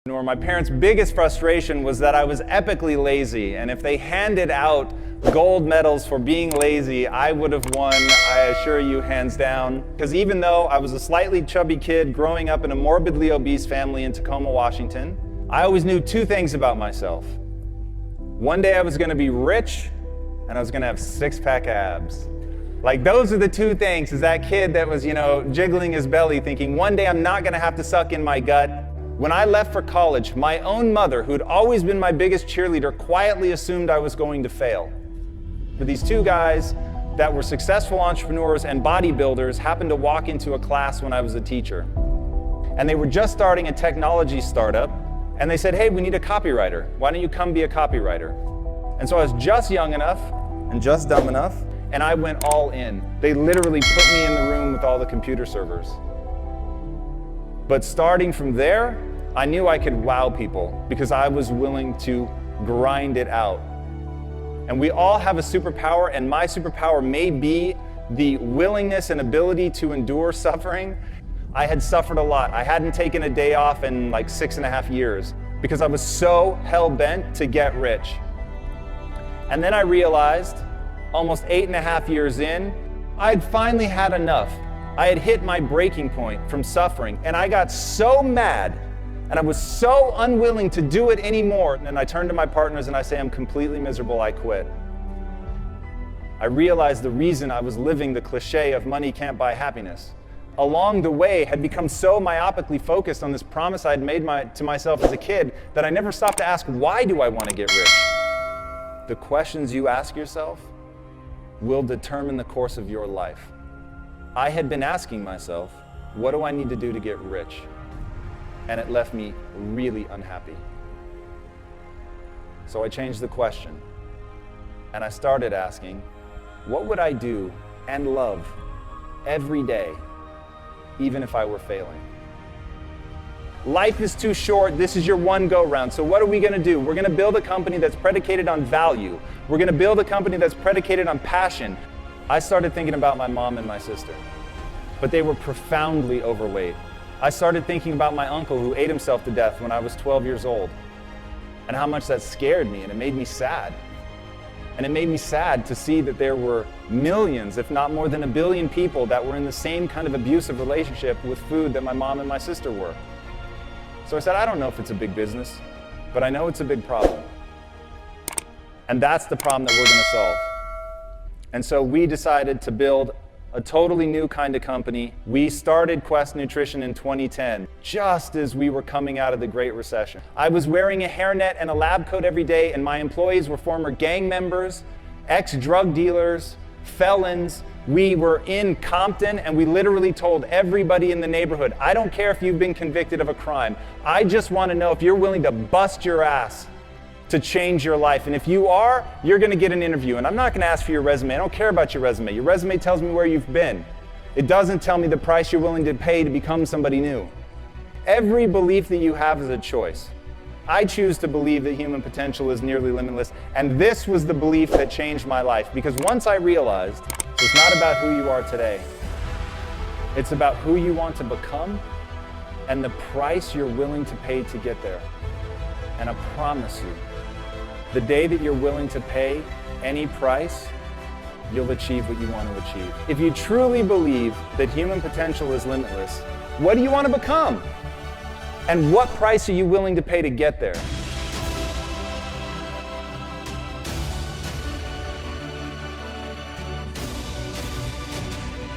My parents' biggest frustration was that I was epically lazy, and if they handed out gold medals for being lazy, I would have won, I assure you, hands down. Because even though I was a slightly chubby kid growing up in a morbidly obese family in Tacoma, Washington, I always knew two things about myself. One day I was going to be rich, and I was going to have six-pack abs. Like, those are the two things, as that kid that was, jiggling his belly thinking, one day I'm not going to have to suck in my gut. When I left for college, my own mother, who had always been my biggest cheerleader, quietly assumed I was going to fail. But these two guys that were successful entrepreneurs and bodybuilders happened to walk into a class when I was a teacher. And they were just starting a technology startup, and they said, hey, we need a copywriter. Why don't you come be a copywriter? And so I was just young enough and just dumb enough, and I went all in. They literally put me in the room with all the computer servers. But starting from there, I knew I could wow people because I was willing to grind it out. And we all have a superpower, and my superpower may be the willingness and ability to endure suffering. I had suffered a lot. I hadn't taken a day off in like 6.5 years because I was so hell-bent to get rich. And then I realized, almost 8.5 years in, I'd finally had enough. I had hit my breaking point from suffering, and I got so mad, and I was so unwilling to do it anymore. And I turned to my partners and I say, I'm completely miserable, I quit. I realized the reason I was living the cliche of money can't buy happiness. Along the way, had become so myopically focused on this promise I'd made to myself as a kid that I never stopped to ask, why do I want to get rich? The questions you ask yourself will determine the course of your life. I had been asking myself, what do I need to do to get rich? And it left me really unhappy. So I changed the question, and I started asking, what would I do and love every day, even if I were failing? Life is too short. This is your one go-round. So what are we going to do? We're going to build a company that's predicated on value. We're going to build a company that's predicated on passion. I started thinking about my mom and my sister, but they were profoundly overweight. I started thinking about my uncle who ate himself to death when I was 12 years old, and how much that scared me, and it made me sad. And it made me sad to see that there were millions, if not more than 1 billion people that were in the same kind of abusive relationship with food that my mom and my sister were. So I said, I don't know if it's a big business, but I know it's a big problem. And that's the problem that we're going to solve. And so we decided to build a totally new kind of company. We started Quest Nutrition in 2010, just as we were coming out of the Great Recession. I was wearing a hairnet and a lab coat every day, and my employees were former gang members, ex-drug dealers, felons. We were in Compton, and we literally told everybody in the neighborhood, I don't care if you've been convicted of a crime. I just want to know if you're willing to bust your ass to change your life. And if you are, you're going to get an interview. And I'm not going to ask for your resume. I don't care about your resume. Your resume tells me where you've been. It doesn't tell me the price you're willing to pay to become somebody new. Every belief that you have is a choice. I choose to believe that human potential is nearly limitless. And this was the belief that changed my life. Because once I realized it's not about who you are today, it's about who you want to become and the price you're willing to pay to get there. And I promise you, the day that you're willing to pay any price, you'll achieve what you want to achieve. If you truly believe that human potential is limitless, what do you want to become? And what price are you willing to pay to get there?